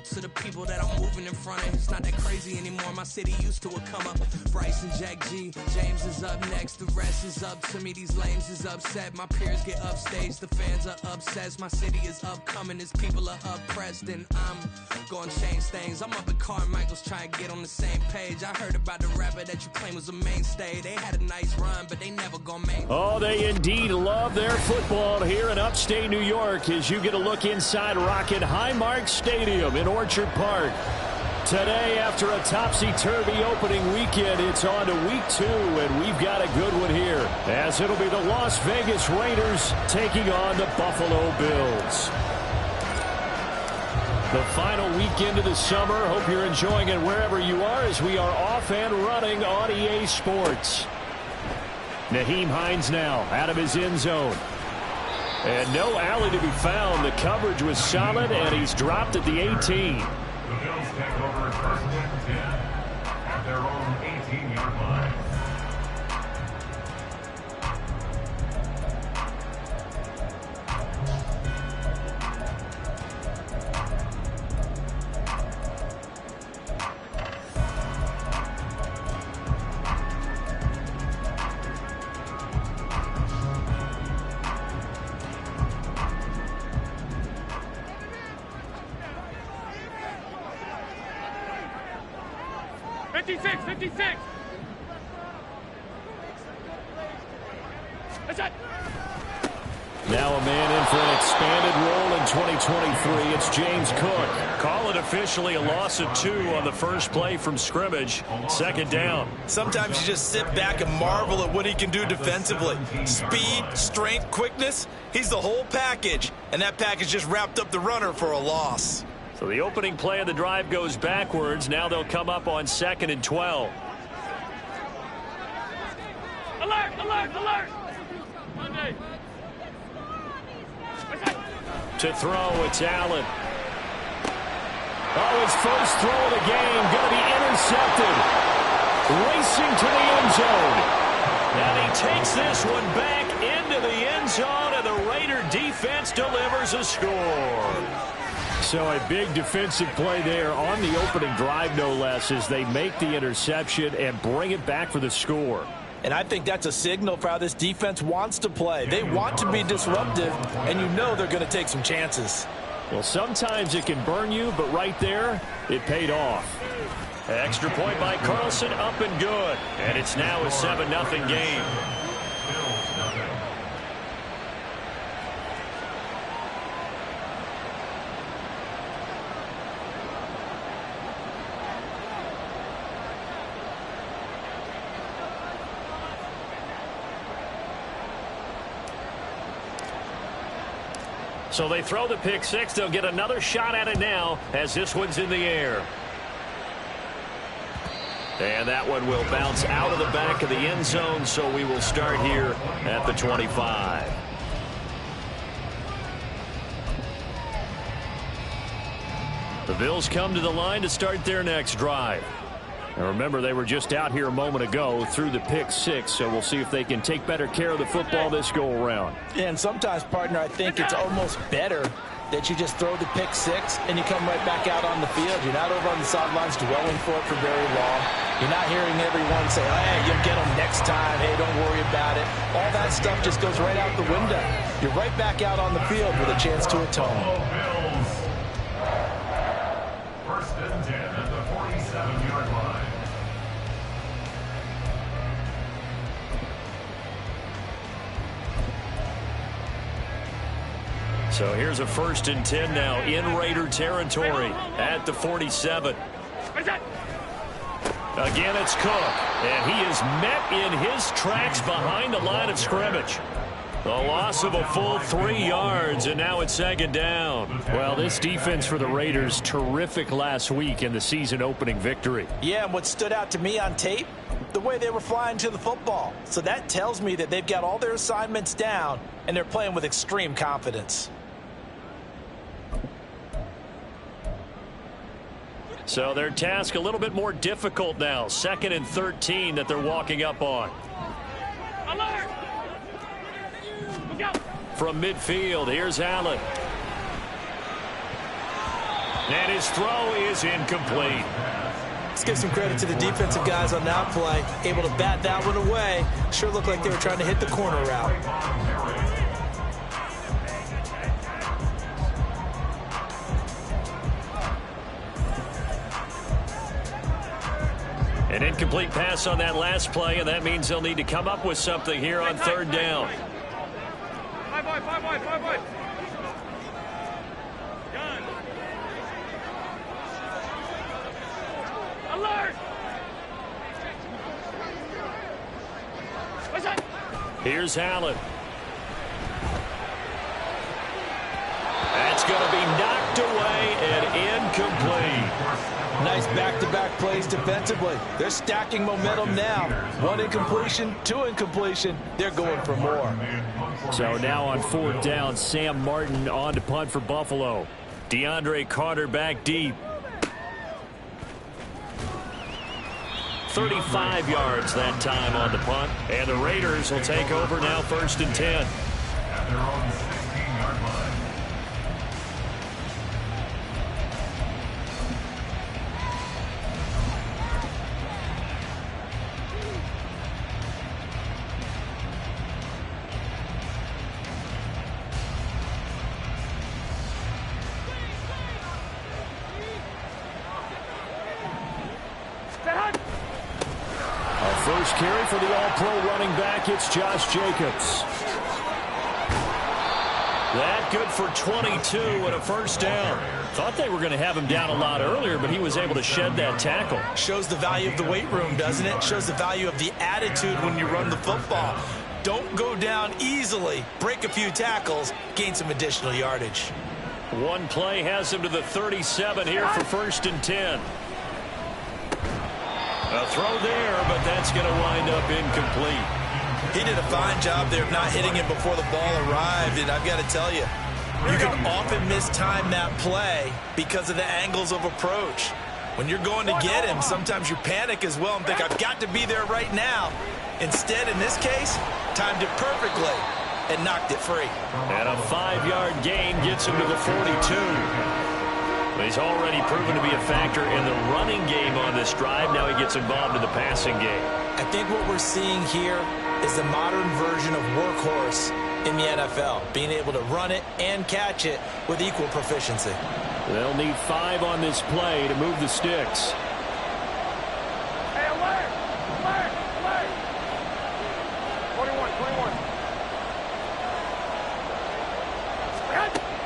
to the people that I'm moving in front of. It's not that crazy anymore. My city used to a come up. Bryce and Jack G, James is up next. The rest is up to me. These lames is upset. My peers get upstaged. The fans are obsessed. My city is upcoming. His people are oppressed. And I'm gonna change things. I'm up at Carmichael's trying to get on the same page. I heard about the rapper that you claim was a mainstay. They had a nice run, but they never gonna make it. Oh, they indeed love their football here in upstate New York as you get a look inside Rocket Highmark Stadium in Orchard Park. Today, after a topsy-turvy opening weekend, it's on to week 2, and we've got a good one here, as it'll be the Las Vegas Raiders taking on the Buffalo Bills. The final weekend of the summer. Hope you're enjoying it wherever you are as we are off and running on EA Sports. Naheem Hines now out of his end zone. And no alley to be found. The coverage was solid, and he's dropped at the 18. The Bills take over first and 10 at their own 18-yard line. Now a man in for an expanded role in 2023. It's James Cook. Call it officially a loss of 2 on the first play from scrimmage. Second down. Sometimes you just sit back and marvel at what he can do defensively. Speed, strength, quickness. He's the whole package. And that package just wrapped up the runner for a loss. So the opening play of the drive goes backwards. Now they'll come up on 2nd and 12. Alert, alert, alert. Monday. To throw, it's Allen. Oh, his first throw of the game going to be intercepted. Racing to the end zone. And he takes this one back into the end zone, and the Raider defense delivers a score. So a big defensive play there on the opening drive, no less, as they make the interception and bring it back for the score. And I think that's a signal for how this defense wants to play. They want to be disruptive, and you know they're going to take some chances. Well, sometimes it can burn you, but right there, it paid off. Extra point by Carlson, up and good. And it's now a 7-0 game. So they throw the pick six. They'll get another shot at it now as this one's in the air. And that one will bounce out of the back of the end zone, so we will start here at the 25. The Bills come to the line to start their next drive. Now remember, they were just out here a moment ago through the pick six, so we'll see if they can take better care of the football this go-around. And sometimes, partner, I think it's almost better that you just throw the pick six and you come right back out on the field. You're not over on the sidelines dwelling for it for very long. You're not hearing everyone say, oh, hey, you'll get them next time. Hey, don't worry about it. All that stuff just goes right out the window. You're right back out on the field with a chance to atone. First and 10 at the 47-yard line. So here's a 1st and 10 now in Raider territory at the 47. Again, it's Cook, and he is met in his tracks behind the line of scrimmage. The loss of a full 3 yards, and now it's 2nd down. Well, this defense for the Raiders, terrific last week in the season-opening victory. Yeah, and what stood out to me on tape, the way they were flying to the football. So that tells me that they've got all their assignments down, and they're playing with extreme confidence. So their task a little bit more difficult now. 2nd and 13 that they're walking up on. Alert! From midfield, here's Allen. And his throw is incomplete. Let's give some credit to the defensive guys on that play. Able to bat that one away. Sure looked like they were trying to hit the corner route. An incomplete pass on that last play, and that means they'll need to come up with something here on third down. Five wide. Gun. Alert! What's that? Here's Allen. That's going to be knocked away and incomplete. Nice back-to-back plays defensively. They're stacking momentum now. One incompletion, two incompletion. They're going for more. So now on fourth down, Sam Martin on to punt for Buffalo. DeAndre Carter back deep. 35 yards that time on the punt. And the Raiders will take over now, 1st and 10. At their own 16-yard line. First carry for the all-pro running back, it's Josh Jacobs. That good for 22 and a first down. Thought they were going to have him down a lot earlier, but he was able to shed that tackle. Shows the value of the weight room, doesn't it? Shows the value of the attitude when you run the football. Don't go down easily. Break a few tackles, gain some additional yardage. One play has him to the 37 here for 1st and 10. A throw there, but that's going to wind up incomplete. He did a fine job there of not hitting him before the ball arrived, and I've got to tell you, you can often mistime that play because of the angles of approach. When you're going to get him, sometimes you panic as well and think, I've got to be there right now. Instead, in this case, timed it perfectly and knocked it free. And a 5-yard gain gets him to the 42. He's already proven to be a factor in the running game on this drive. Now he gets involved in the passing game. I think what we're seeing here is the modern version of workhorse in the NFL, being able to run it and catch it with equal proficiency. They'll need 5 on this play to move the sticks. Hey, alert! 21.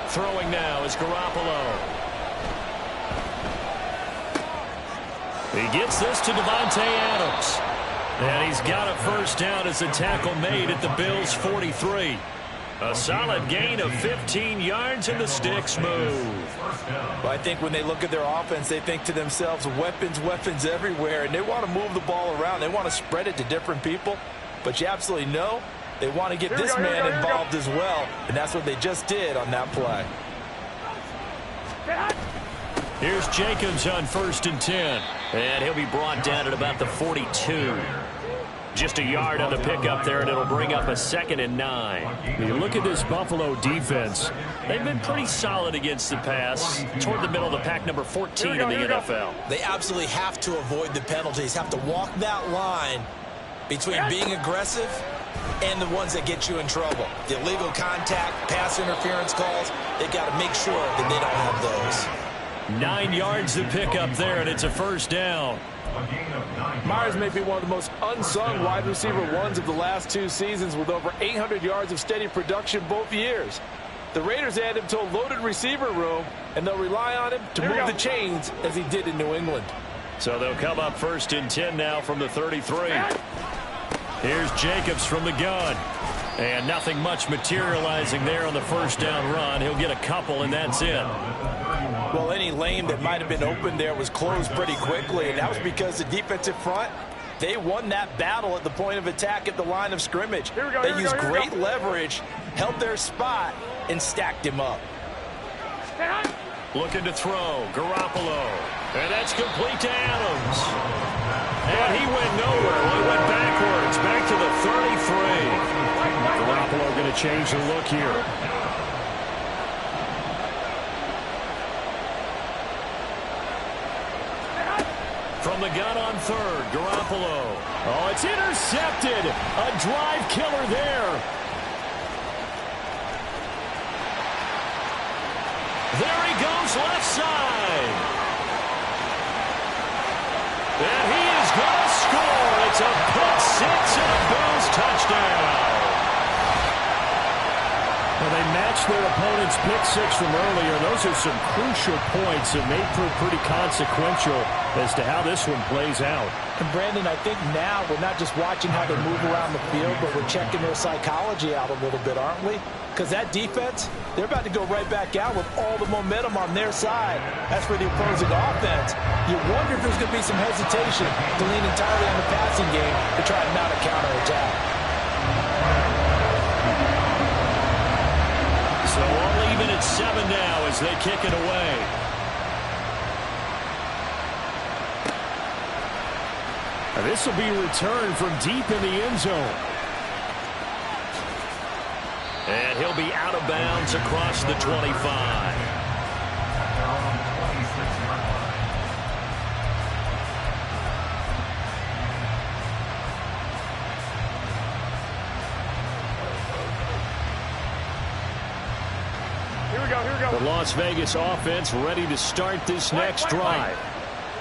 Throwing now is Garoppolo. He gets this to Devontae Adams. And he's got a first down as a tackle made at the Bills' 43. A solid gain of 15 yards and the sticks move. Well, I think when they look at their offense, they think to themselves, weapons everywhere, and they want to move the ball around. They want to spread it to different people. But you absolutely know they want to get this man involved as well, and that's what they just did on that play. Here's Jacobs on 1st and 10. And he'll be brought down at about the 42. Just a yard on the pickup there, and it'll bring up a 2nd and 9. You look at this Buffalo defense. They've been pretty solid against the pass. Toward the middle of the pack, number 14 in the NFL. They absolutely have to avoid the penalties, have to walk that line between being aggressive and the ones that get you in trouble. The illegal contact, pass interference calls, they've got to make sure that they don't have those. 9 yards to pick up there, and it's a first down. Myers may be one of the most unsung wide receiver ones of the last 2 seasons with over 800 yards of steady production both years. The Raiders add him to a loaded receiver room, and they'll rely on him to move the chains as he did in New England. So they'll come up 1st and 10 now from the 33. Here's Jacobs from the gun. And nothing much materializing there on the first down run. He'll get a couple, and that's it. Well, any lane that might have been open there was closed pretty quickly, and that was because the defensive front, they won that battle at the point of attack at the line of scrimmage. They used great leverage, held their spot, and stacked him up. Looking to throw, Garoppolo. And that's complete to Adams. And he went nowhere. Well, he went backwards, back to the 33. Garoppolo going to change the look here. From the gun on third, Garoppolo. Oh, it's intercepted. A drive killer there. There he goes, left side. And he is going to score. It's a pick six and a Bills touchdown. Well, they matched their opponent's pick six from earlier. Those are some crucial points that may prove pretty consequential as to how this one plays out. And Brandon, I think now we're not just watching how they move around the field, but we're checking their psychology out a little bit, aren't we? Because that defense, they're about to go right back out with all the momentum on their side. That's for the opposing offense. You wonder if there's going to be some hesitation to lean entirely on the passing game to try and mount a counterattack. So all even at 7 now as they kick it away. And this will be returned from deep in the end zone. And he'll be out of bounds across the 25. The Las Vegas offense ready to start this next drive.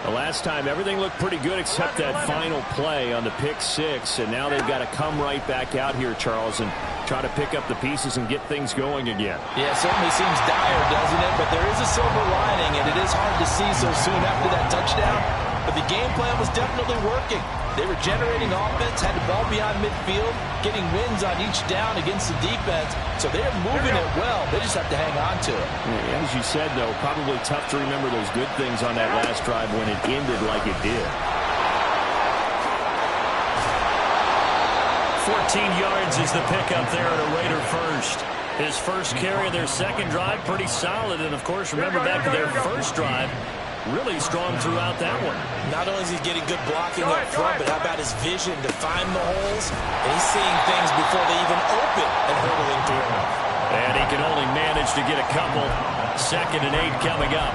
The last time everything looked pretty good except that final play on the pick six, and now they've got to come right back out here, Charles, and try to pick up the pieces and get things going again. Yeah, it certainly seems dire, doesn't it? But there is a silver lining, and it is hard to see so soon after that touchdown. But the game plan was definitely working. They were generating offense, had the ball beyond midfield, getting wins on each down against the defense. So they're moving it well. They just have to hang on to it. Yeah, as you said, though, probably tough to remember those good things on that last drive when it ended like it did. 14 yards is the pickup there at a Raider first. His first carry of their second drive, pretty solid. And, of course, remember back to their first drive, really strong throughout that one. Not only is he getting good blocking up front, but how about his vision to find the holes? And he's seeing things before they even open and hurdling through them. And he can only manage to get a couple. 2nd and 8 coming up.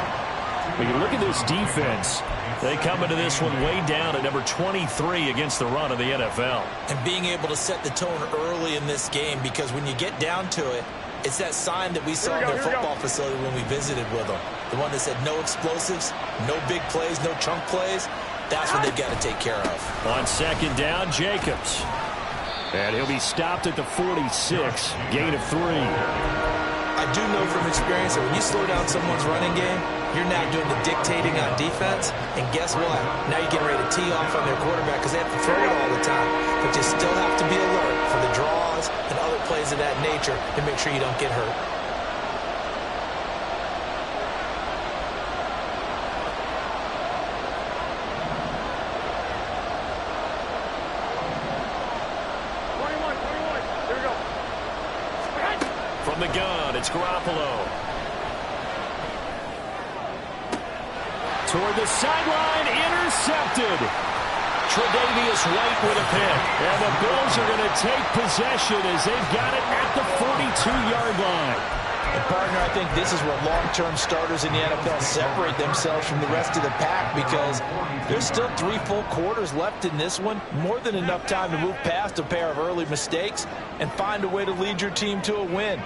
When you look at this defense, they come into this one way down at number 23 against the run of the NFL. And being able to set the tone early in this game, because when you get down to it, it's that sign that we saw in their football facility when we visited with them. The one that said no explosives, no big plays, no chunk plays. That's what they've got to take care of. On 2nd down, Jacobs. And he'll be stopped at the 46. Gain of 3. I do know from experience that when you slow down someone's running game, you're now doing the dictating on defense. And guess what? Now you're getting ready to tee off on their quarterback because they have to throw it all the time. But you still have to be alert for the draws and other plays of that nature to make sure you don't get hurt. From the gun, it's Garoppolo. Toward the sideline, intercepted. Tre'Davious White with a pick. And the Bills are going to take possession as they've got it at the 42-yard line. And, partner, I think this is where long-term starters in the NFL separate themselves from the rest of the pack, because there's still 3 full quarters left in this one. More than enough time to move past a pair of early mistakes and find a way to lead your team to a win.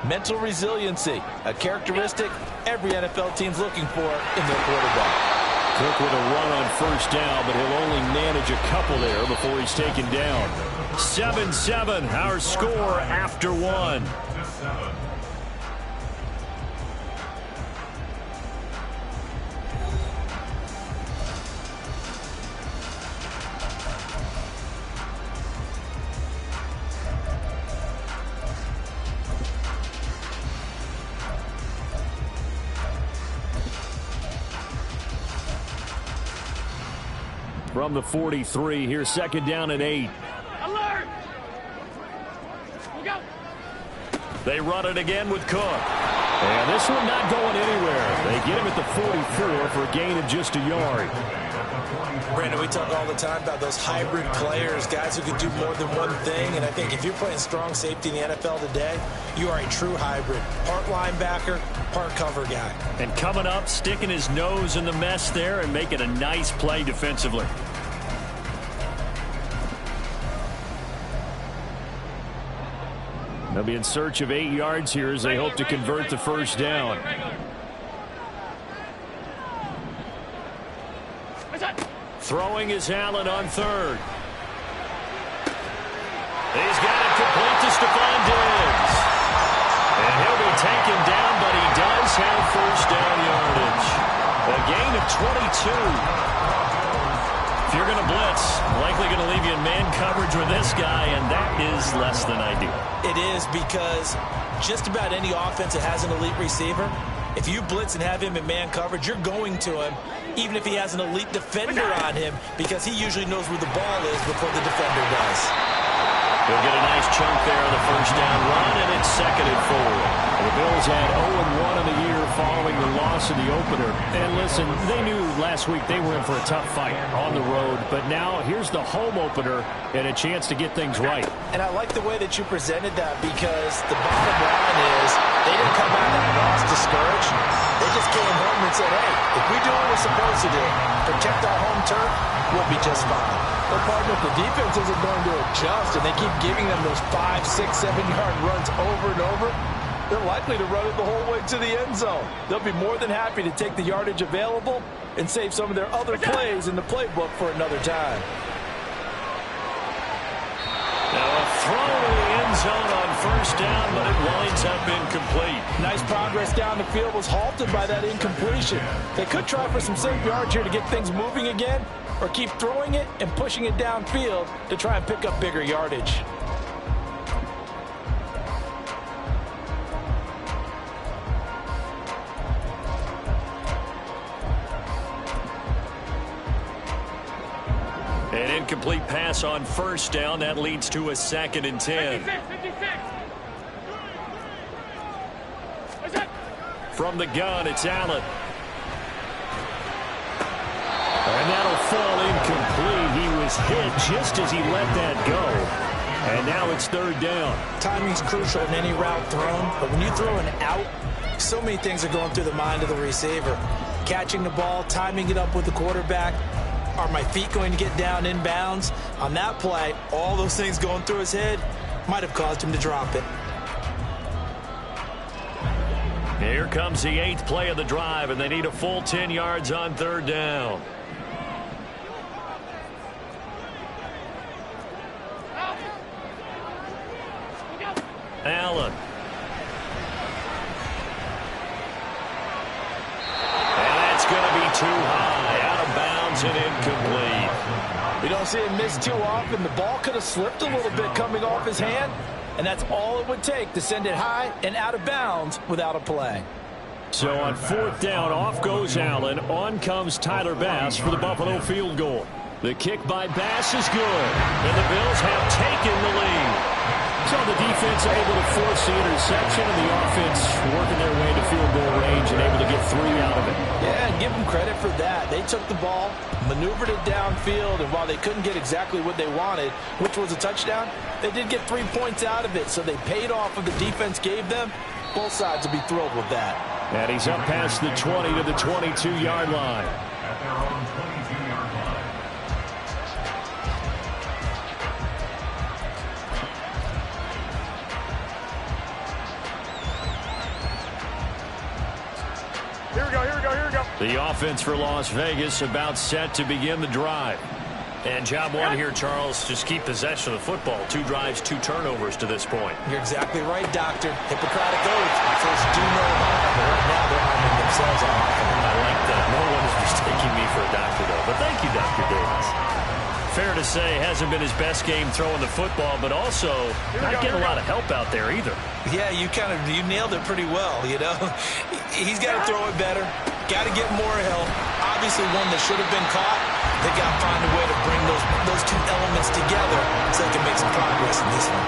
Mental resiliency, a characteristic every NFL team's looking for in their quarterback. Cook with a run on 1st down, but he'll only manage a couple there before he's taken down. 7-7, our score after 1. From the 43, here's 2nd down and 8. Alert! Go! They run it again with Cook. And this one not going anywhere. They get him at the 44 for a gain of just a yard. Brandon, we talk all the time about those hybrid players, guys who can do more than one thing. And I think if you're playing strong safety in the NFL today, you are a true hybrid. Part linebacker, part cover guy. And coming up, sticking his nose in the mess there and making a nice play defensively. They'll be in search of 8 yards here as they hope to convert the first down. Throwing is Allen on third. He's got it complete to Stephon Diggs. And he'll be taken down, but he does have first down yardage. A gain of 22. If you're going to blitz, likely going to leave you in man coverage with this guy, and that is less than ideal. It is, because just about any offense that has an elite receiver, if you blitz and have him in man coverage, you're going to him, even if he has an elite defender on him, because he usually knows where the ball is before the defender does. They'll get a nice chunk there on the first down run, and it's 2nd and 4. The Bills had 0-1 in the year following the loss in the opener. And listen, they knew last week they were in for a tough fight on the road, but now here's the home opener and a chance to get things right. And I like the way that you presented that, because the bottom line is they didn't come out of that loss discouraged. They just came home and said, hey, if we do what we're supposed to do, protect our home turf, we'll be just fine. Well, partner, if the defense isn't going to adjust and they keep giving them those 5, 6, 7-yard runs over and over, they're likely to run it the whole way to the end zone. They'll be more than happy to take the yardage available and save some of their other plays in the playbook for another time. Now a throw to the end zone on first down, but it winds up incomplete. Nice progress down the field was halted by that incompletion. They could try for some safe yards here to get things moving again, or keep throwing it and pushing it downfield to try and pick up bigger yardage. An incomplete pass on first down. That leads to a 2nd and 10. 56. From the gun, it's Allen. And that'll fall incomplete. He was hit just as he let that go. And now it's 3rd down. Timing's crucial in any route thrown, but when you throw an out, so many things are going through the mind of the receiver. Catching the ball, timing it up with the quarterback. Are my feet going to get down in bounds? On that play, all those things going through his head might have caused him to drop it. Here comes the 8th play of the drive, and they need a full 10 yards on 3rd down. Allen. And that's going to be too high. Out of bounds and incomplete. We don't see him miss too often. The ball could have slipped a little bit coming off his hand, and that's all it would take to send it high and out of bounds without a play. So on 4th down, off goes Allen. On comes Tyler Bass for the Buffalo field goal. The kick by Bass is good, and the Bills have taken the lead. So the defense able to force the interception, and the offense working their way to field goal range and able to get 3 out of it. Yeah, and give them credit for that. They took the ball, maneuvered it downfield, and while they couldn't get exactly what they wanted, which was a touchdown, they did get 3 points out of it, so they paid off what the defense gave them. Both sides will be thrilled with that. And he's up past the 20 to the 22-yard line. At their own 22-yard line. Here we go, here we go, here we go. The offense for Las Vegas about set to begin the drive. And job one here, Charles, just keep possession of the football. 2 drives, 2 turnovers to this point. You're exactly right, Doctor. Hippocratic oath. First, do no harm. But right now, they're harming themselves on offense. I like that. No one is mistaking me for a doctor, though. But thank you, Dr. Davis. Fair to say, hasn't been his best game throwing the football, but also not getting a lot of help out there either. Yeah, you nailed it pretty well, you know. He's got to throw it better. Got to get more help. Obviously, one that should have been caught. They got to find a way to bring those 2 elements together so they can make some progress in this one.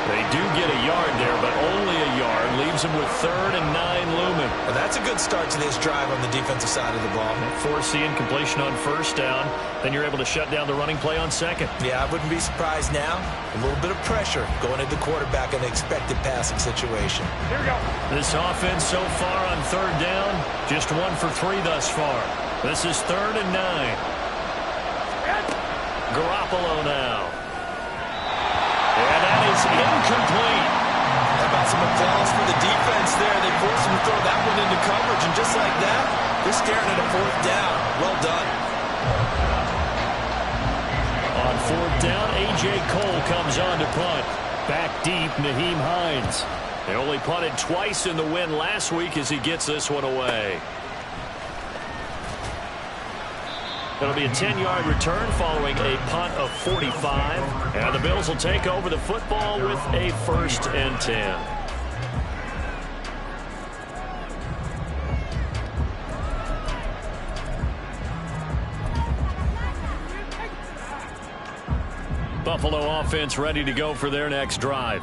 They do get a yard there, but only a yard. Leaves them with 3rd and 9 looming. Well, that's a good start to this drive on the defensive side of the ball. Force the incompletion on 1st down. Then you're able to shut down the running play on 2nd. Yeah, I wouldn't be surprised now. A little bit of pressure going at the quarterback in an expected passing situation. Here we go. This offense so far on 3rd down, just 1 for 3 thus far. This is 3rd and 9. Garoppolo now. And that is incomplete. How about some applause for the defense there? They forced him to throw that one into coverage, and just like that, they're staring at a 4th down. Well done. On 4th down, A.J. Cole comes on to punt. Back deep, Nyheim Hines. They only punted twice in the win last week as he gets this one away. It'll be a 10-yard return following a punt of 45. And the Bills will take over the football with a 1st and 10. Buffalo offense ready to go for their next drive.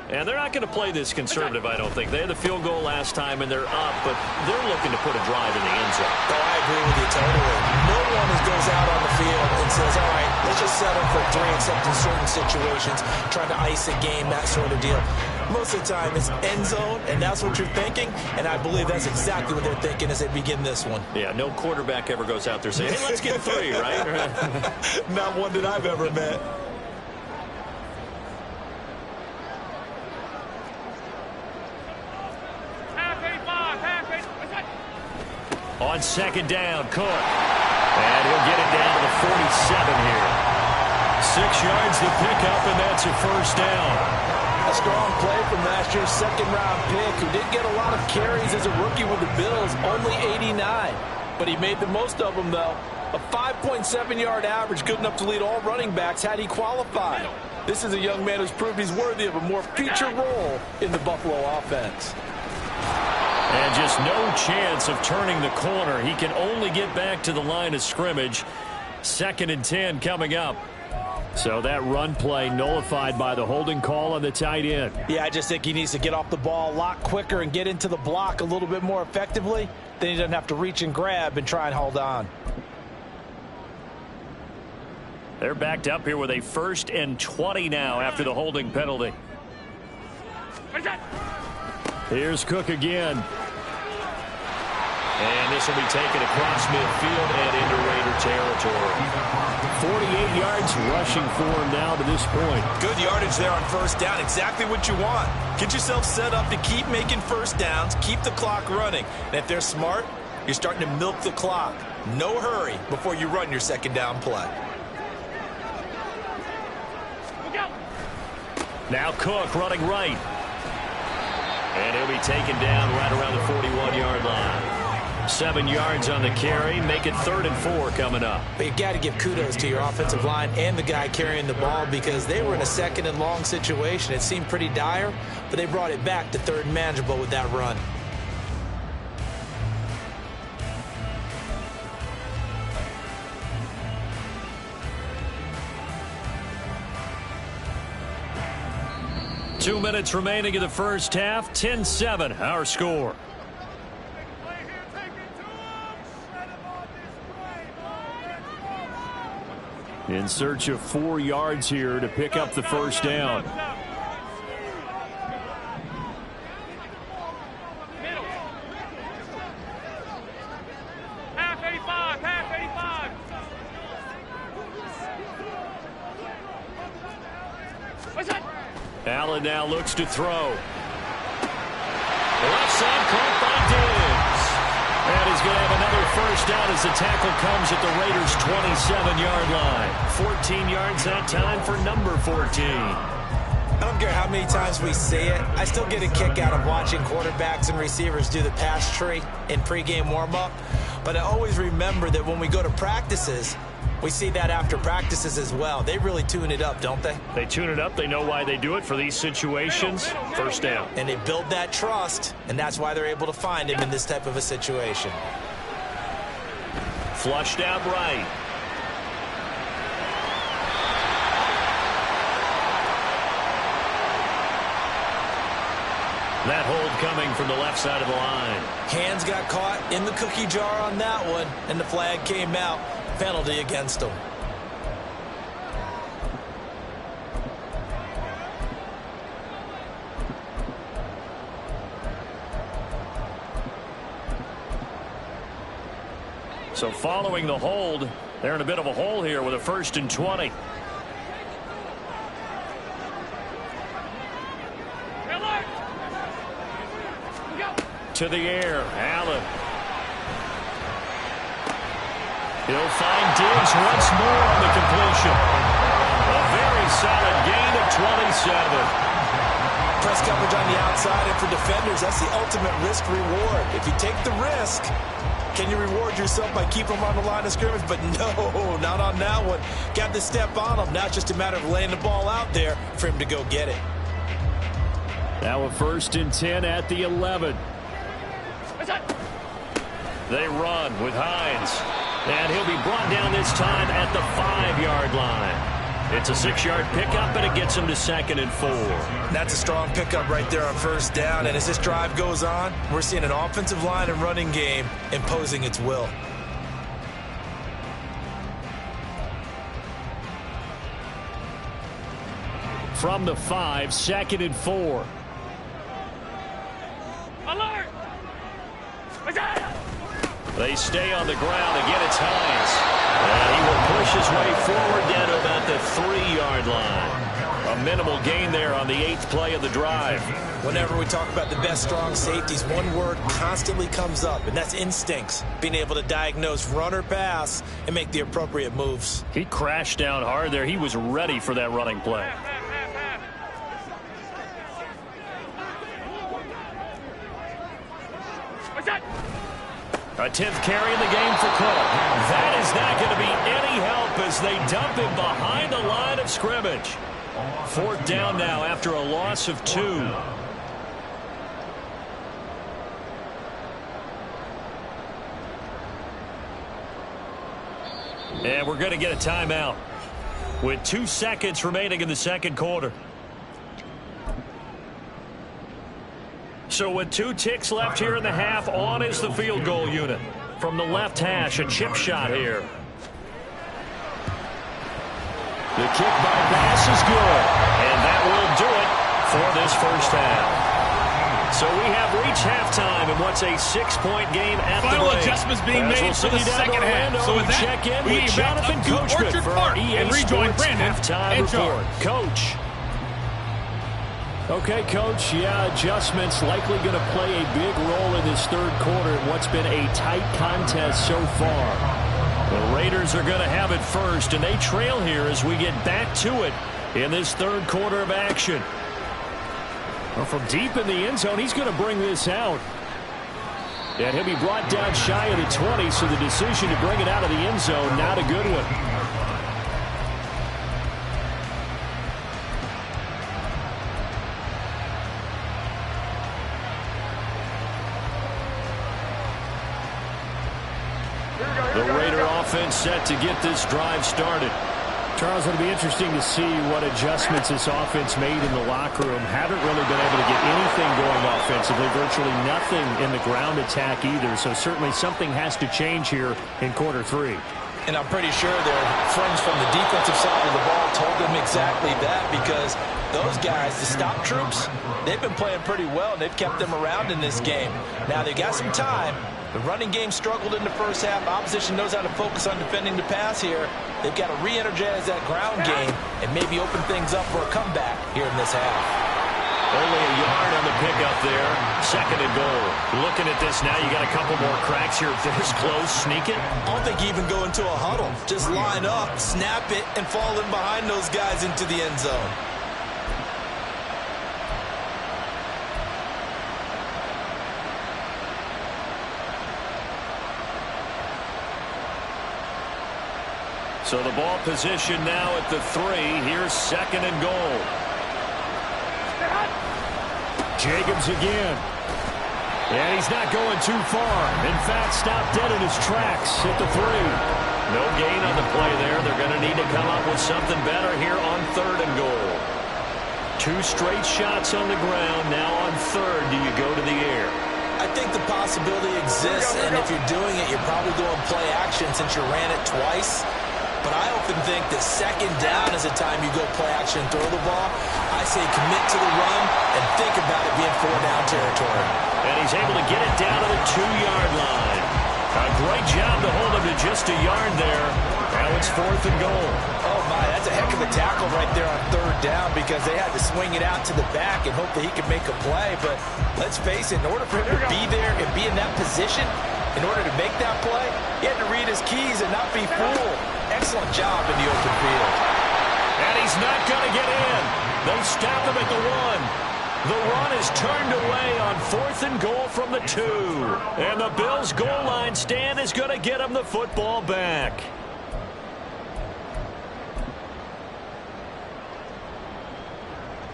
And they're not going to play this conservative, I don't think. They had the field goal last time, and they're up, but they're looking to put a drive in the end zone. Oh, I agree with you totally. No one goes out on the field and says, all right, let's just settle for 3, except in certain situations, trying to ice a game, that sort of deal. Most of the time, it's end zone, and that's what you're thinking, and I believe that's exactly what they're thinking as they begin this one. Yeah, no quarterback ever goes out there saying, hey, let's get 3, right? Not one that I've ever met. On 2nd down, Cook. And he'll get it down to the 47 here. 6 yards to pick up, and that's a 1st down. A strong play from last year's 2nd-round pick, who didn't get a lot of carries as a rookie with the Bills, only 89. But he made the most of them, though. A 5.7-yard average, good enough to lead all running backs had he qualified. This is a young man who's proved he's worthy of a more feature role in the Buffalo offense. And just no chance of turning the corner. He can only get back to the line of scrimmage. 2nd and 10 coming up. So that run play nullified by the holding call on the tight end. Yeah, I just think he needs to get off the ball a lot quicker and get into the block a little bit more effectively. Then he doesn't have to reach and grab and try and hold on. They're backed up here with a 1st and 20 now after the holding penalty. Here's Cook again. And this will be taken across midfield and into Raider territory. 48 yards rushing for him now to this point. Good yardage there on 1st down. Exactly what you want. Get yourself set up to keep making 1st downs, keep the clock running. And if they're smart, you're starting to milk the clock. No hurry before you run your 2nd down play. Now Cook running right. And he'll be taken down right around the 41-yard line. 7 yards on the carry. Make it 3rd and 4 coming up. But you got to give kudos to your offensive line and the guy carrying the ball, because they were in a 2nd and long situation. It seemed pretty dire, but they brought it back to 3rd and manageable with that run. Two minutes remaining in the first half. 10-7, our score. In search of 4 yards here to pick up the 1st down. Half 85, half 85. What's that? Allen now looks to throw. Left side caught by Diggs. And he's going to have another 1st down as the tackle comes at the Raiders' 27-yard line. 14 yards that time for number 14. I don't care how many times we see it. I still get a kick out of watching quarterbacks and receivers do the pass tree in pregame warm-up. But I always remember that when we go to practices, we see that after practices as well. They really tune it up, don't they? They tune it up. They know why they do it for these situations. 1st down. And they build that trust, and that's why they're able to find him in this type of a situation. Flushed out right. That hold coming from the left side of the line. Hands got caught in the cookie jar on that one, and the flag came out. Penalty against him. So following the hold, they're in a bit of a hole here with a 1st and 20. To the air, Allen. He'll find Diggs once more on the completion. A very solid gain of 27. Press coverage on the outside, and for defenders, that's the ultimate risk-reward. If you take the risk, can you reward yourself by keeping them on the line of scrimmage? But no, not on that one. Got to step on them. Now it's just a matter of laying the ball out there for him to go get it. Now a 1st and 10 at the 11. They run with Hines. And he'll be brought down this time at the 5-yard line. It's a 6-yard pickup, and it gets him to 2nd and 4. That's a strong pickup right there on 1st down. And as this drive goes on, we're seeing an offensive line and running game imposing its will. From the 5, 2nd and 4. Alert! They stay on the ground. Again, it's Hines. And he will push his way forward down to about the 3-yard line. A minimal gain there on the 8th play of the drive. Whenever we talk about the best strong safeties, one word constantly comes up, and that's instincts. Being able to diagnose run or pass and make the appropriate moves. He crashed down hard there. He was ready for that running play. A 10th carry in the game for Cook. That is not going to be any help as they dump him behind the line of scrimmage. 4th down now after a loss of 2. And we're going to get a timeout with 2 seconds remaining in the 2nd quarter. So with 2 ticks left here in the half, on is the field goal unit. From the left hash, a chip shot here. The kick by Bass is good. And that will do it for this 1st half. So we have reached halftime in what's a 6-point game at the break. Final adjustments being made for the 2nd half. So with that, check in we with back Jonathan up to Coachman Orchard for Park our EA and rejoin Sports Brandon halftime and report. Charles. Coach. Okay, Coach, yeah, adjustments likely going to play a big role in this 3rd quarter in what's been a tight contest so far. The Raiders are going to have it first, and they trail here as we get back to it in this 3rd quarter of action. Well, from deep in the end zone, he's going to bring this out. And he'll be brought down shy of the 20, so the decision to bring it out of the end zone, not a good one. The Raider offense set to get this drive started. Charles, it'll be interesting to see what adjustments this offense made in the locker room. Haven't really been able to get anything going offensively, virtually nothing in the ground attack either. So certainly something has to change here in quarter 3. And I'm pretty sure their friends from the defensive side of the ball told them exactly that, because those guys, the stop troops, they've been playing pretty well, and they've kept them around in this game. Now they've got some time. The running game struggled in the 1st half. Opposition knows how to focus on defending the pass here. They've got to re-energize that ground game and maybe open things up for a comeback here in this half. Only a yard on the pickup there. 2nd and goal. Looking at this now, you got a couple more cracks here. If there's close, sneak it. I don't think you even go into a huddle. Just line up, snap it, and fall in behind those guys into the end zone. So the ball position now at the 3. Here's 2nd and goal. Jacobs again. And he's not going too far. In fact, stopped dead in his tracks at the 3. No gain on the play there. They're going to need to come up with something better here on 3rd and goal. 2 straight shots on the ground. Now on 3rd, do you go to the air? I think the possibility exists, and if you're doing it, you're probably going play action since you ran it twice. But I often think that 2nd down is the time you go play action and throw the ball. I say commit to the run and think about it being 4-down territory. And he's able to get it down to the 2-yard line. A great job to hold him to just a yard there. Now it's 4th and goal. Oh, my, that's a heck of a tackle right there on 3rd down because they had to swing it out to the back and hope that he could make a play. But let's face it, in order for him to be there and be in that position, in order to make that play, he had to read his keys and not be fooled. Excellent job in the open field. And he's not going to get in. They stop him at the 1. The run is turned away on 4th and goal from the 2. And the Bills' goal line stand is going to get him the football back.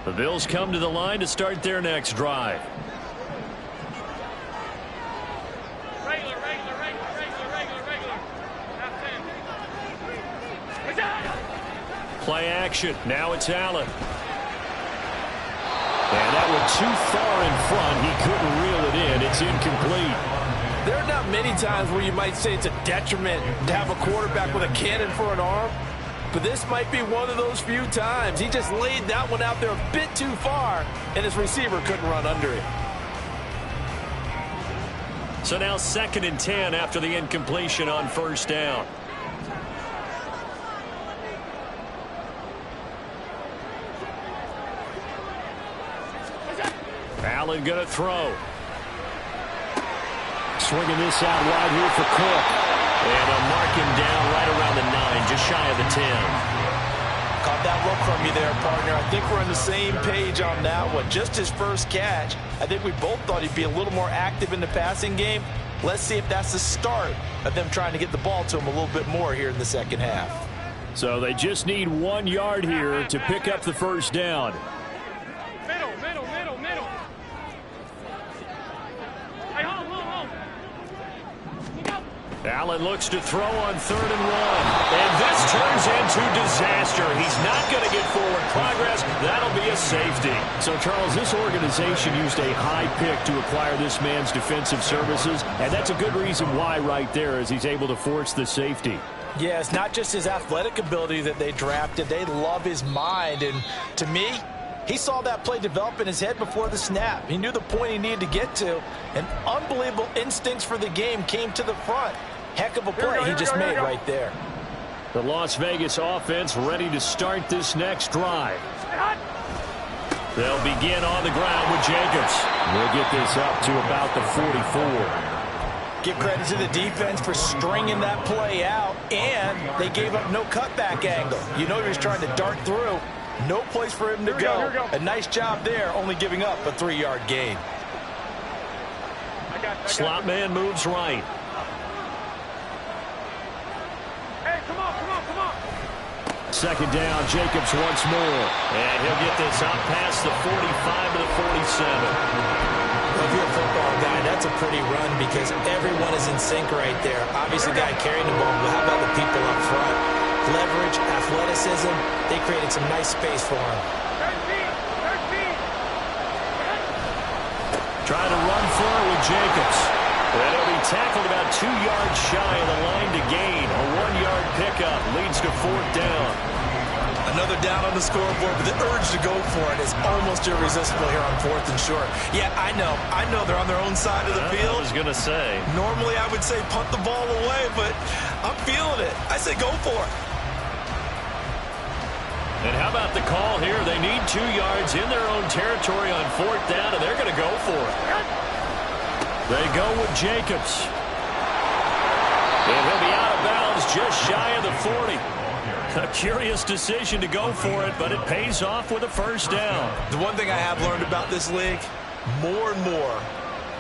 The Bills come to the line to start their next drive. Regular. Play action. Now it's Allen. And that went too far in front. He couldn't reel it in. It's incomplete. There are not many times where you might say it's a detriment to have a quarterback with a cannon for an arm. But this might be one of those few times. He just laid that one out there a bit too far, and his receiver couldn't run under it. So now 2nd and 10 after the incompletion on 1st down. Allen going to throw. Swinging this out wide here for Cook. And a mark him down right around the 9, just shy of the 10. Caught that look from you there, partner. I think we're on the same page on that one. Just his first catch. I think we both thought he'd be a little more active in the passing game. Let's see if that's the start of them trying to get the ball to him a little bit more here in the 2nd half. So they just need 1 yard here to pick up the 1st down. Middle. Hey, home. Allen looks to throw on 3rd and 1. And this turns into disaster. He's not going to get forward progress. That'll be a safety. So, Charles, this organization used a high pick to acquire this man's defensive services. And that's a good reason why right there as he's able to force the safety. Yeah, it's not just his athletic ability that they drafted. They love his mind. And to me, he saw that play develop in his head before the snap. He knew the point he needed to get to. And unbelievable instincts for the game came to the front. Heck of a play he just made right there. The Las Vegas offense ready to start this next drive. They'll begin on the ground with Jacobs. We'll get this up to about the 44. Give credit to the defense for stringing that play out, and they gave up no cutback angle. You know he was trying to dart through. No place for him to go. A nice job there, only giving up a 3-yard gain. Slot man moves right. Hey, come on. 2nd down, Jacobs once more. And he'll get this out past the 45 to the 47. Well, if you're a football guy, that's a pretty run because everyone is in sync right there. Obviously, the guy carrying the ball, but how about the people up front? Leverage, athleticism, they created some nice space for him. Trying to run for it with Jacobs. And he'll be tackled about 2 yards shy of the line to gain. A 1-yard pickup leads to 4th down. Another down on the scoreboard, but the urge to go for it is almost irresistible here on 4th and short. Yeah, I know they're on their own side of the field. I was going to say. Normally I would say punt the ball away, but I'm feeling it. I say go for it. And how about the call here? They need 2 yards in their own territory on 4th down, and they're going to go for it. They go with Jacobs. And he'll be out of bounds just shy of the 40. A curious decision to go for it, but it pays off with a 1st down. The one thing I have learned about this league, more and more,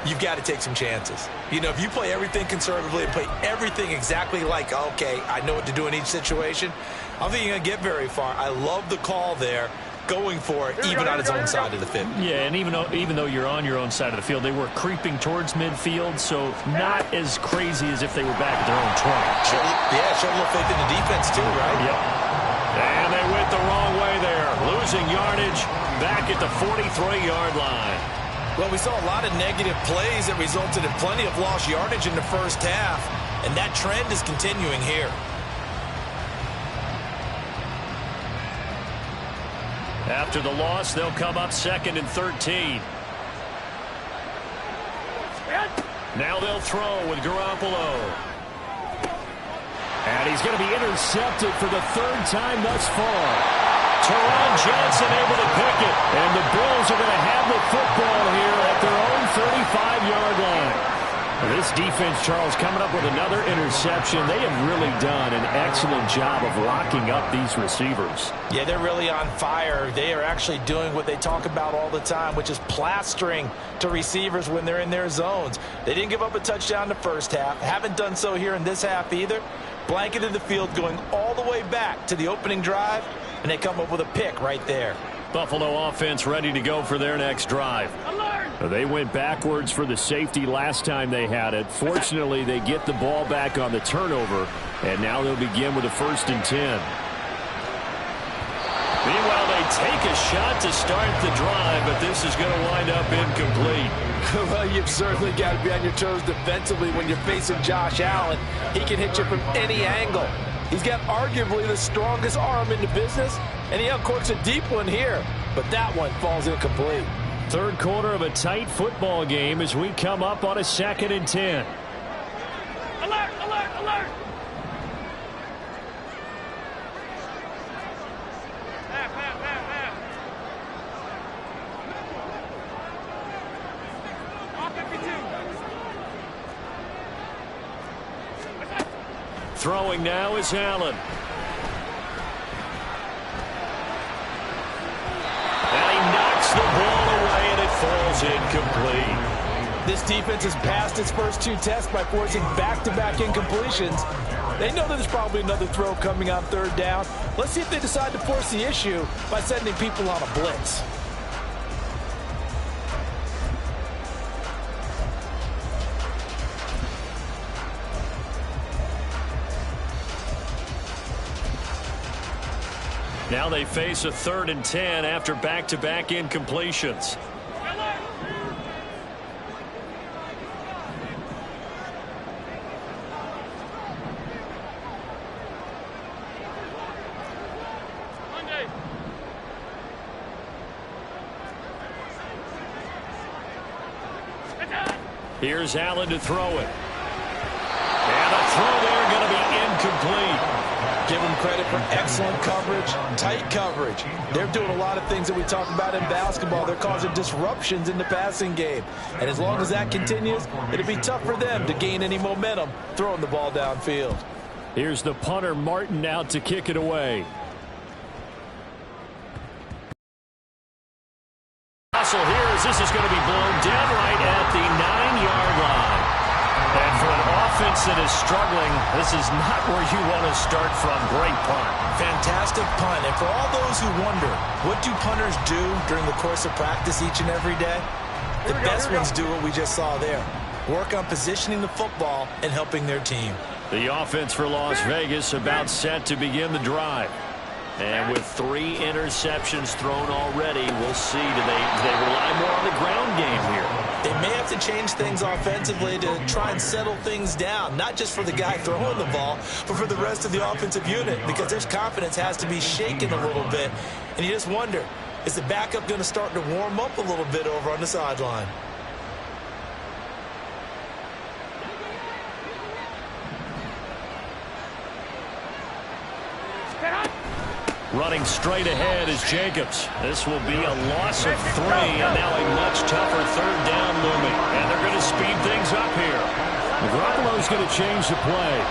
you've got to take some chances. You know, if you play everything conservatively and play everything exactly like, okay, I know what to do in each situation, I don't think you're going to get very far. I love the call there, going for it, even on his own side of the field. Yeah, and even though you're on your own side of the field, they were creeping towards midfield, so not as crazy as if they were back at their own 20. Yeah, showed a little faith in the defense too, right? Yep. And they went the wrong way there, losing yardage back at the 43-yard line. Well, we saw a lot of negative plays that resulted in plenty of lost yardage in the first half, and that trend is continuing here. After the loss, they'll come up 2nd and 13. Now they'll throw with Garoppolo. And he's going to be intercepted for the 3rd time thus far. Teron Johnson able to pick it. And the Bills are going to have the football here at their own 35-yard line. This defense, Charles, coming up with another interception. They have really done an excellent job of locking up these receivers. Yeah, they're really on fire. They are actually doing what they talk about all the time, which is plastering to receivers when they're in their zones. They didn't give up a touchdown in the first half. Haven't done so here in this half either. Blanketed the field going all the way back to the opening drive, and they come up with a pick right there. Buffalo offense ready to go for their next drive. They went backwards for the safety last time they had it. Fortunately, they get the ball back on the turnover, and now they'll begin with a 1st and 10. Meanwhile, they take a shot to start the drive, but this is going to wind up incomplete. Well, you've certainly got to be on your toes defensively when you're facing Josh Allen. He can hit you from any angle. He's got arguably the strongest arm in the business, and he uncorks a deep one here, but that one falls incomplete. 3rd quarter of a tight football game as we come up on a 2nd and 10. Alert, alert, alert! Half. All 52. Throwing now is Allen. And he knocks the ball away, and it falls incomplete. This defense has passed its first 2 tests by forcing back-to-back incompletions. They know there's probably another throw coming on 3rd down. Let's see if they decide to force the issue by sending people on a blitz. Now they face a 3rd and 10 after back-to-back incompletions. Here's Allen to throw it. And a throw there going to be incomplete. Give them credit for excellent coverage, tight coverage. They're doing a lot of things that we talk about in basketball. They're causing disruptions in the passing game. And as long as that continues, it'll be tough for them to gain any momentum throwing the ball downfield. Here's the punter, Martin, out to kick it away. Hustle here as this is going to be blown down right at the 9-yard line. And for an offense that is struggling, this is not where you want to start from. Great punt. Fantastic punt. And for all those who wonder, what do punters do during the course of practice each and every day? The best ones do what we just saw there. Work on positioning the football and helping their team. The offense for Las Vegas about set to begin the drive. And with 3 interceptions thrown already, we'll see. Do they rely more on the ground game here? They may have to change things offensively to try and settle things down, not just for the guy throwing the ball, but for the rest of the offensive unit, because their confidence has to be shaken a little bit. And you just wonder, is the backup going to start to warm up a little bit over on the sideline? Running straight ahead is Jacobs. This will be a loss of 3, and now a much tougher 3rd down looming. And they're going to speed things up here. Garoppolo's going to change the play.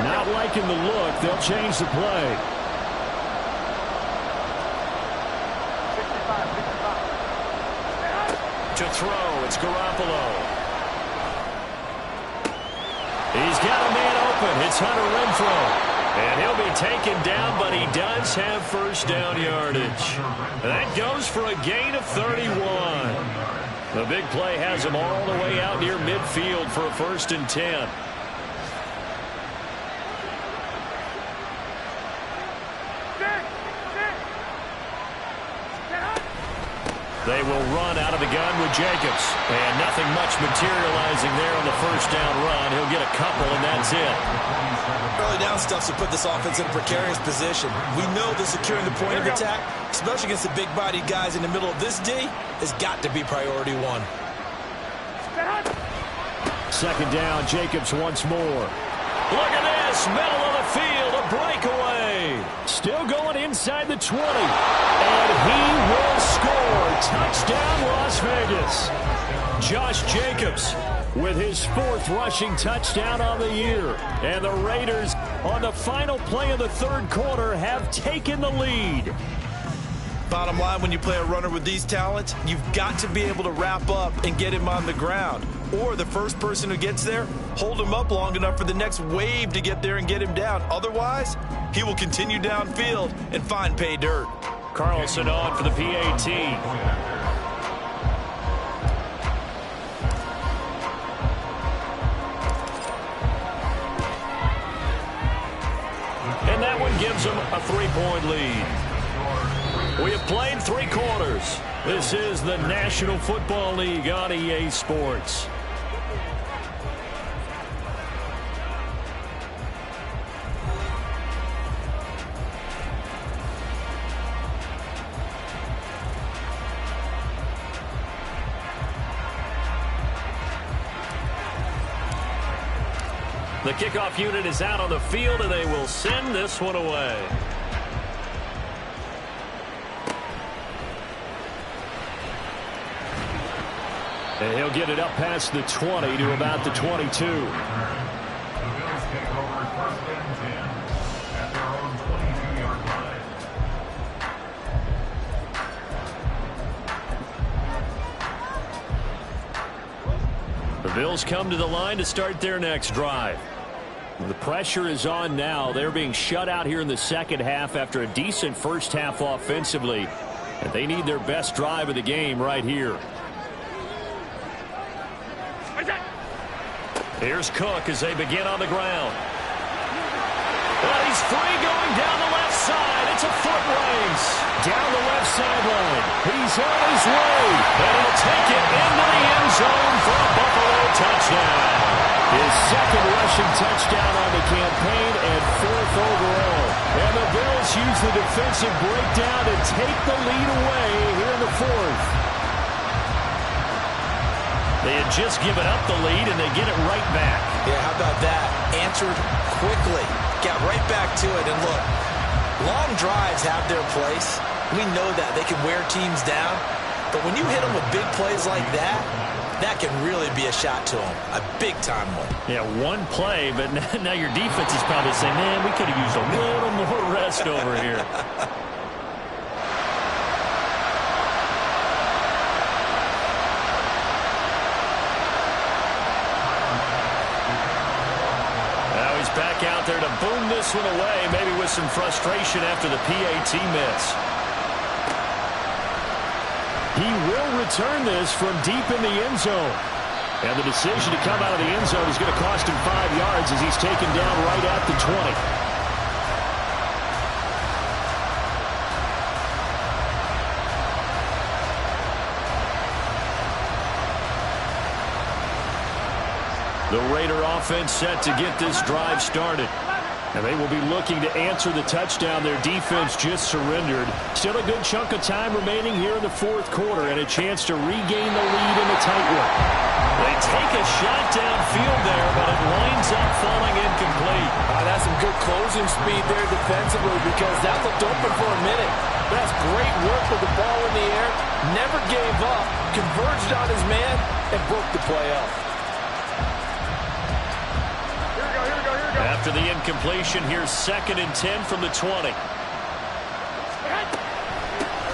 Not liking the look. They'll change the play. To throw, it's Garoppolo. He's got a man open. It's Hunter Renfrow. And he'll be taken down, but he does Raiders have first down yardage. That goes for a gain of 31. The big play has them all the way out near midfield for a 1st and 10. They will run out of the gun with Jacobs. And nothing much materializing there on the 1st down run. He'll get a couple, and that's it. Early down stuff to put this offense in a precarious position. We know that securing the point of attack, especially against the big-bodied guys in the middle of this D, has got to be priority one. 2nd down, Jacobs once more. Look at this, middle of the field, a breakaway. Still going inside the 20. And he will score. Touchdown, Las Vegas. Josh Jacobs with his 4th rushing touchdown on the year. And the Raiders, on the final play of the 3rd quarter, have taken the lead. Bottom line, when you play a runner with these talents, you've got to be able to wrap up and get him on the ground. Or the first person who gets there, hold him up long enough for the next wave to get there and get him down. Otherwise, he will continue downfield and find pay dirt. Carlson on for the PAT. And that one gives them a 3-point lead. We have played 3 quarters. This is the National Football League on EA Sports. The kickoff unit is out on the field, and they will send this one away. And he'll get it up past the 20 to about the 22. The Bills take over 1st and 10 at their own 22-yard line. The Bills come to the line to start their next drive. The pressure is on now. They're being shut out here in the 2nd half after a decent 1st half offensively. And they need their best drive of the game right here. Here's Cook as they begin on the ground. Well, he's free going down the left side. It's a foot race. Down the left sideline. He's on his way. And he'll take it into the end zone for a Buffalo touchdown. His 2nd rushing touchdown on the campaign and 4th overall. And the Bills use the defensive breakdown to take the lead away here in the 4th. They had just given up the lead, and they get it right back. Yeah, how about that? Answered quickly. Got right back to it. And look, long drives have their place. We know that. They can wear teams down. But when you hit them with big plays like that, that can really be a shot to them. A big-time one. Yeah, one play, but now your defense is probably saying, man, we could have used a little more rest over here. Back out there to boom this one away, maybe with some frustration after the PAT miss. He will return this from deep in the end zone. And the decision to come out of the end zone is going to cost him 5 yards as he's taken down right at the 20. The Raider offense set to get this drive started. And they will be looking to answer the touchdown their defense just surrendered. Still a good chunk of time remaining here in the 4th quarter and a chance to regain the lead in the tight one. They take a shot downfield there, but it winds up falling incomplete. That's some good closing speed there defensively because that looked open for a minute. That's great work with the ball in the air. Never gave up, converged on his man, and broke the play up. After the incompletion, here's 2nd and 10 from the 20.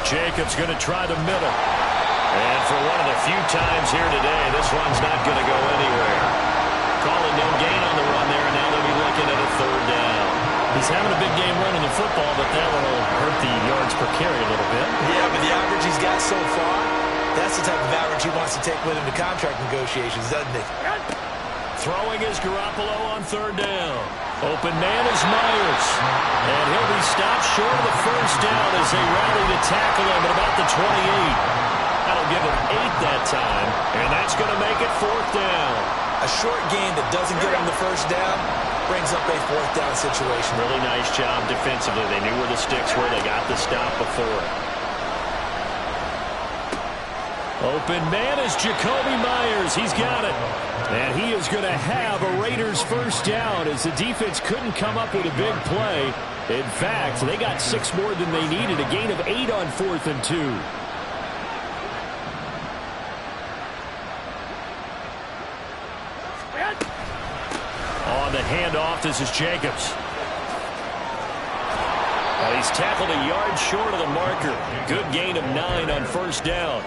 Jacobs going to try the middle. And for one of the few times here today, this run's not going to go anywhere. Calling no gain on the run there, and now they'll be looking at a 3rd down. He's having a big game running the football, but that one will hurt the yards per carry a little bit. Yeah, but the average he's got so far, that's the type of average he wants to take with him to contract negotiations, doesn't he? Throwing is Garoppolo on third down. Open man is Myers. And he'll be stopped short of the first down as they rally to tackle him at about the 28. That'll give him 8 that time, and that's going to make it fourth down. A short gain that doesn't get him the first down brings up a fourth down situation. Really nice job defensively. They knew where the sticks were. They got the stop before it. Open man is Jacoby Myers. He's got it. And he is going to have a Raiders first down as the defense couldn't come up with a big play. In fact, they got 6 more than they needed. A gain of 8 on 4th and 2. On the handoff, this is Jacobs. Well, he's tackled a yard short of the marker. Good gain of 9 on first down.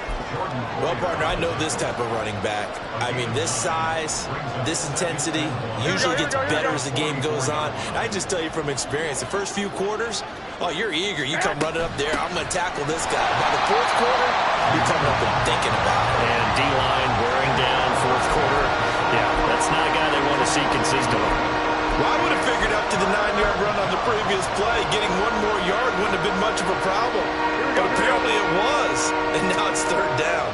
Well, partner, I know this type of running back. I mean, this size, this intensity usually gets better as the game goes on. I just tell you from experience, the first few quarters, oh, you're eager. You come running up there, I'm going to tackle this guy. By the fourth quarter, you're coming up and thinking about it. And D-line wearing down fourth quarter. Yeah, that's not a guy they want to see consistently. Well, I would have figured up to the 9-yard run on the previous play. Getting 1 more yard wouldn't have been much of a problem. But apparently it was. And now it's third down.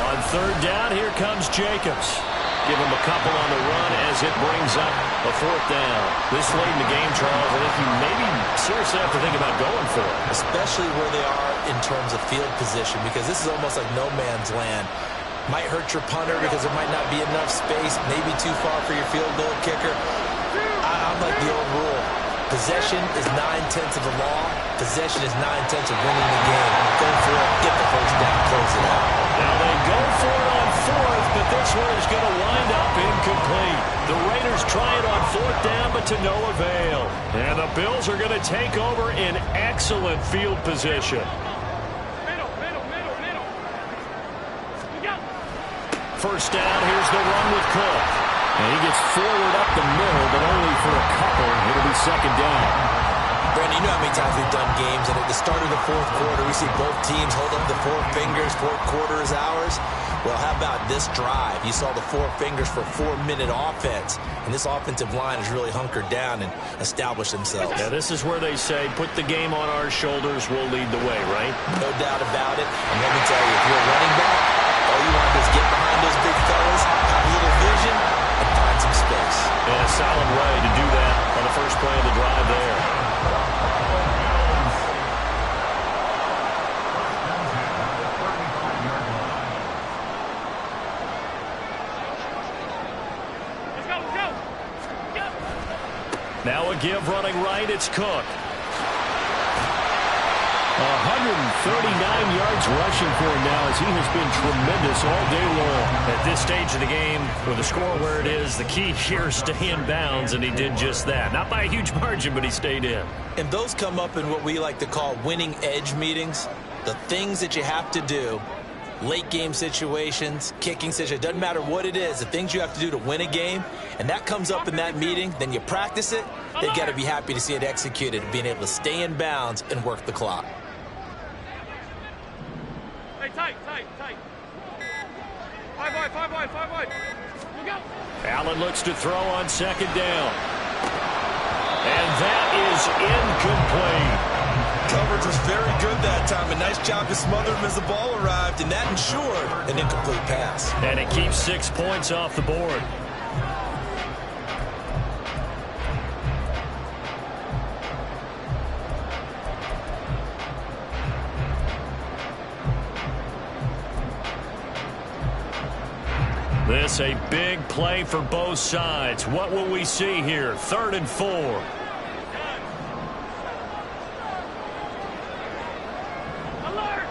On third down, here comes Jacobs. Give him a couple on the run as it brings up a fourth down. This late in the game, Charles, I think you maybe seriously have to think about going for it. Especially where they are in terms of field position, because this is almost like no man's land. Might hurt your punter because there might not be enough space, maybe too far for your field goal kicker. I'm like the old rule. Possession is 9/10 of the law. Possession is 9/10 of winning the game. Go for it, get the first down, close it out. Now they go for it on fourth, but this one is going to wind up incomplete. The Raiders try it on fourth down, but to no avail. And the Bills are going to take over in excellent field position. First down, here's the run with Cook. And he gets forward up the middle, but only for a couple. It'll be second down. Brandon, you know how many times we've done games, and at the start of the fourth quarter, we see both teams hold up the 4 fingers, fourth quarter is ours. Well, how about this drive? You saw the 4 fingers for a 4-minute offense, and this offensive line has really hunkered down and established themselves. Yeah, this is where they say, put the game on our shoulders, we'll lead the way, right? No doubt about it. And let me tell you, if you're a running back, all you want to do is get behind those big fellas, have a little vision, and find some space. And a solid way to do that on the first play of the drive there. Now a give running right, it's Cook. 139 yards rushing for him now as he has been tremendous all day long. At this stage of the game, with the score where it is, the key here is stay in bounds, and he did just that. Not by a huge margin, but he stayed in. And those come up in what we like to call winning edge meetings. The things that you have to do, late game situations, kicking situations, doesn't matter what it is, the things you have to do to win a game, and that comes up in that meeting, then you practice it, they've got to be happy to see it executed, being able to stay in bounds and work the clock. Hey, tight. 5 wide. Look out. Allen looks to throw on second down. And that is incomplete. Coverage was very good that time. A nice job to smother him as the ball arrived, and that ensured An incomplete pass. And it keeps 6 points off the board. This a big play for both sides. What will we see here? 3rd and 4. Alert!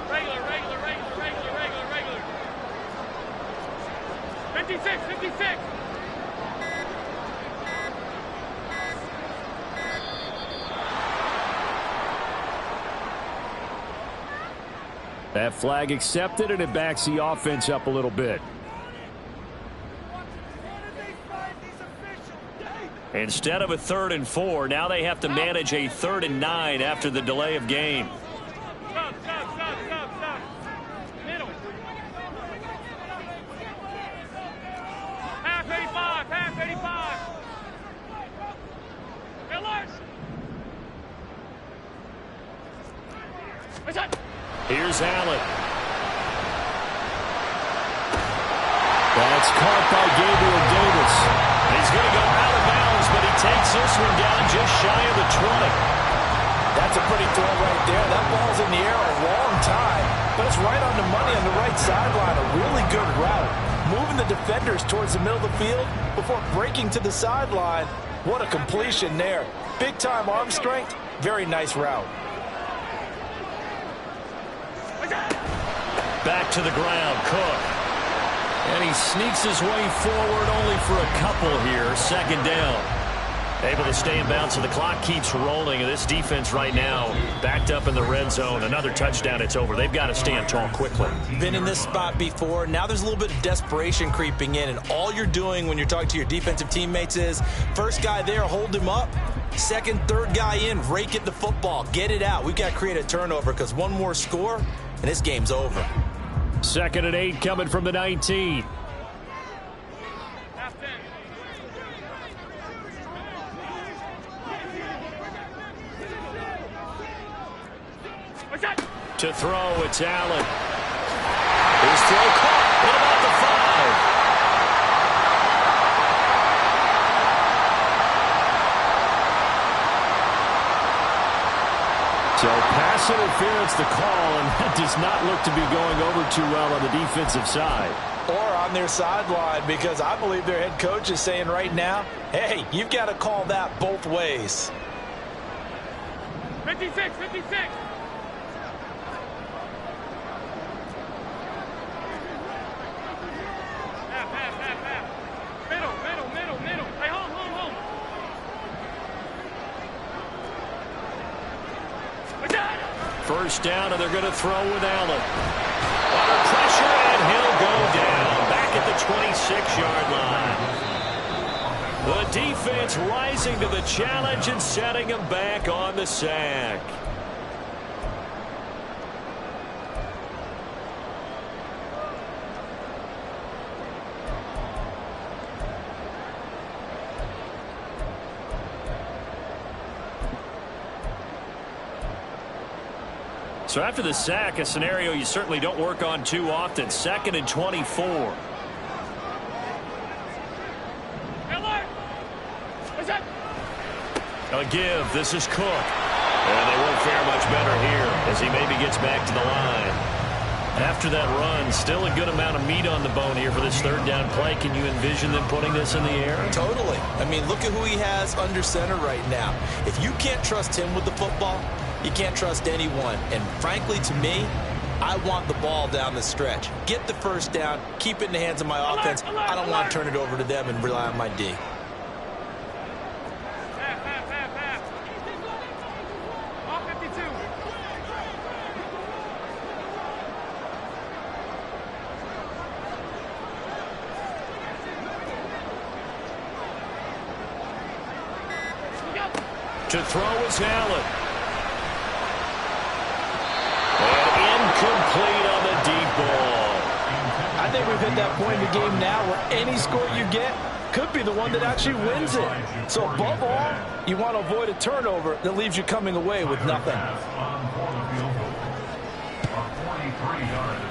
Regular. 56. That flag accepted, and it backs the offense up a little bit. Instead of a 3rd and 4, now they have to manage a 3rd and 9 after the delay of game. Stop. Middle. Half 85. Alert. Here's Allen. That's caught by Gabriel Davis. He's going to go out of bounds, but he takes this one down just shy of the 20. That's a pretty throw right there. That ball's in the air a long time, but it's right on the money on the right sideline. A really good route. Moving the defenders towards the middle of the field before breaking to the sideline. What a completion there. Big-time arm strength. Very nice route. Back to the ground, Cook. And he sneaks his way forward only for a couple here. 2nd down. Able to stay in bounds, so the clock keeps rolling. And this defense right now backed up in the red zone. Another touchdown, it's over. They've got to stand tall quickly. Been in this spot before. Now there's a little bit of desperation creeping in. And all you're doing when you're talking to your defensive teammates is, first guy there, hold him up. 2nd, 3rd guy in, rake at the football. Get it out. We've got to create a turnover because one more score, and this game's over. 2nd and 8 coming from the 19. To throw, it's Allen. His throw caught at about the 5. So pass interference the call, and that does not look to be going over too well on the defensive side. Or on their sideline, because I believe their head coach is saying right now, hey, you've got to call that both ways. 56. Middle. Hey, home. First down, and they're going to throw with Allen. Under pressure, and he'll go down. Back at the 26-yard line. The defense rising to the challenge and setting him back on the sack. So after the sack, a scenario you certainly don't work on too often. 2nd and 24. A give. This is Cook. And they won't fare much better here as he maybe gets back to the line. After that run, still a good amount of meat on the bone here for this 3rd down play. Can you envision them putting this in the air? Totally. I mean, look at who he has under center right now. If you can't trust him with the football, you can't trust anyone. And frankly, to me, I want the ball down the stretch. Get the first down, keep it in the hands of my offense. I don't want to turn it over to them and rely on my D. All 52. To throw is Allen. Incomplete on the deep ball. I think we've hit that point in the game now where any score you get could be the one that actually wins it. So above all, you want to avoid a turnover that leaves you coming away with nothing.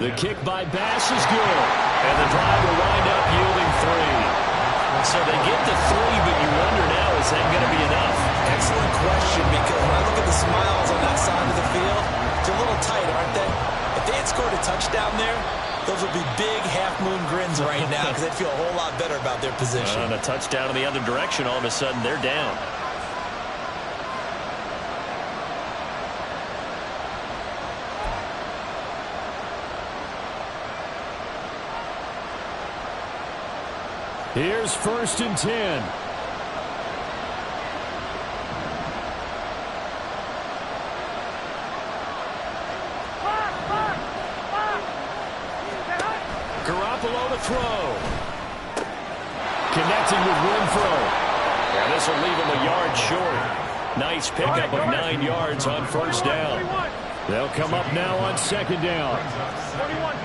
The kick by Bass is good. And the drive will wind up yielding 3. So they get the 3, but you wonder now, is that going to be enough? Excellent question, because when I look at the smiles on that side of the field, they're a little tight, aren't they? If they had scored a touchdown there, those would be big half-moon grins right now because they'd feel a whole lot better about their position. And a touchdown in the other direction, all of a sudden they're down. Here's 1st and 10. to throw. Connecting with Renfro. And this will leave him a yard short. Nice pickup of 9 yards on first down. They'll come up now on second down. 21.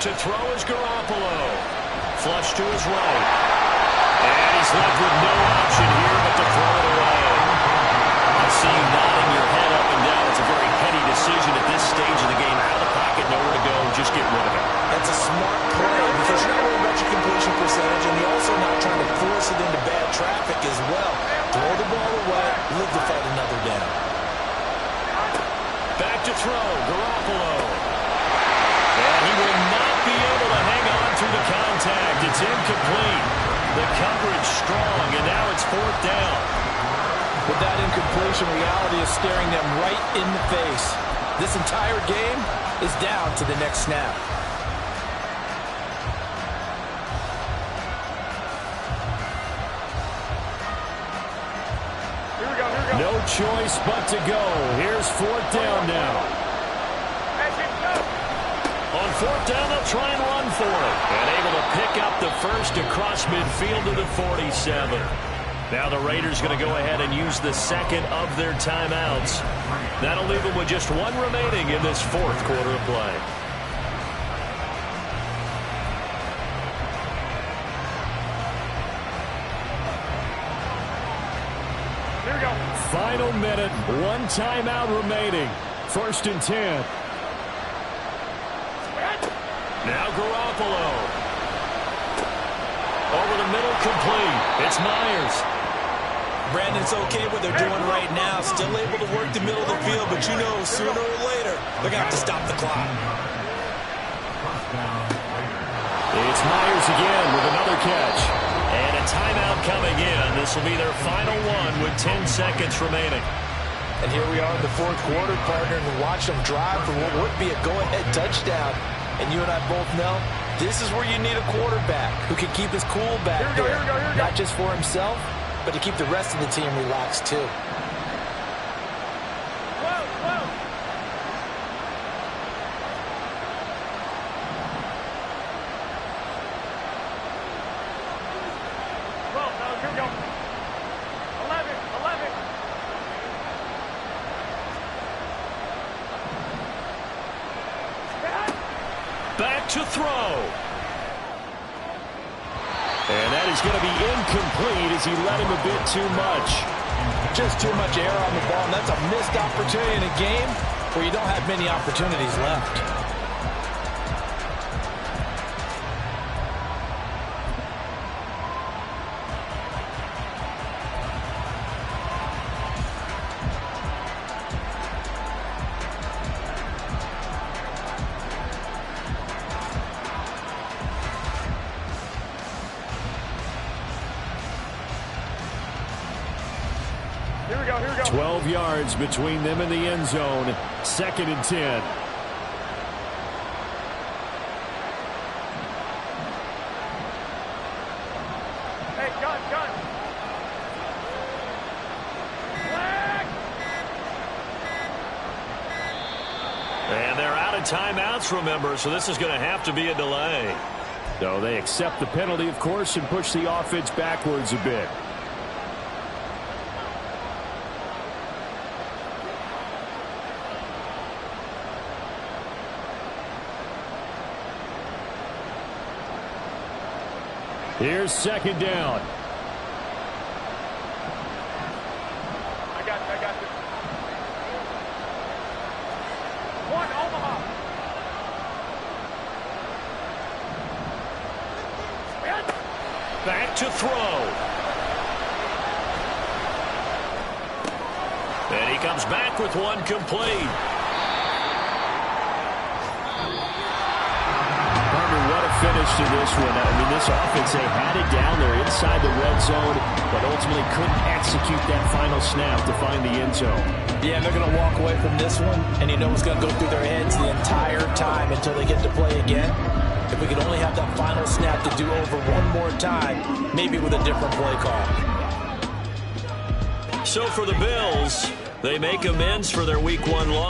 To throw is Garoppolo. Flush to his right. And he's left with no option here but to throw it away. I see you nodding your head up and down. It's a very heady decision at this stage of the game. Out of the pocket, nowhere to go. Just get rid of it. That's a smart play because you're not worried about your completion percentage, and you're also not trying to force it into bad traffic as well. Throw the ball away, live to fight another down. Back to throw, Garoppolo. And he will not be able to hang on through the contact. It's incomplete. The coverage strong, and now it's fourth down. With that incompletion, reality is staring them right in the face. This entire game is down to the next snap. No choice but to go. Here's fourth down now. On fourth down, they'll try and run for it. And able to pick up the first across midfield to the 47. Now the Raiders going to go ahead and use the second of their timeouts. That'll leave them with just one remaining in this fourth quarter of play. Here we go. Final minute, one timeout remaining. First and 10. Now Garoppolo. Over the middle, complete. It's Myers. Brandon's okay what they're doing right now. Still able to work the middle of the field, but you know sooner or later they're going to have to stop the clock. It's Myers again with another catch. And a timeout coming in. This will be their final one with 10 seconds remaining. And here we are in the fourth quarter, partner, and watch them drive for what would be a go-ahead touchdown. And you and I both know this is where you need a quarterback who can keep his cool back there. Not just for himself, but to keep the rest of the team relaxed too. Here we go. 11. Back to throw. And that is going to be incomplete as he let him a bit too much. Just too much air on the ball, and that's a missed opportunity in a game where you don't have many opportunities left. Here we go. 12 yards between them and the end zone. Second and 10. Hey, gun. And they're out of timeouts, remember, so this is going to have to be a delay. So they accept the penalty, of course, and push the offense backwards a bit. Here's second down. I got this. One, Omaha. Back to throw. And he comes back with one complete. What a finish to this one. I mean, this offense, they had it down there inside the red zone, but ultimately couldn't execute that final snap to find the end zone. Yeah, they're going to walk away from this one, and you know what's going to go through their heads the entire time until they get to play again. If we could only have that final snap to do over one more time, maybe with a different play call. So for the Bills, they make amends for their Week 1 loss.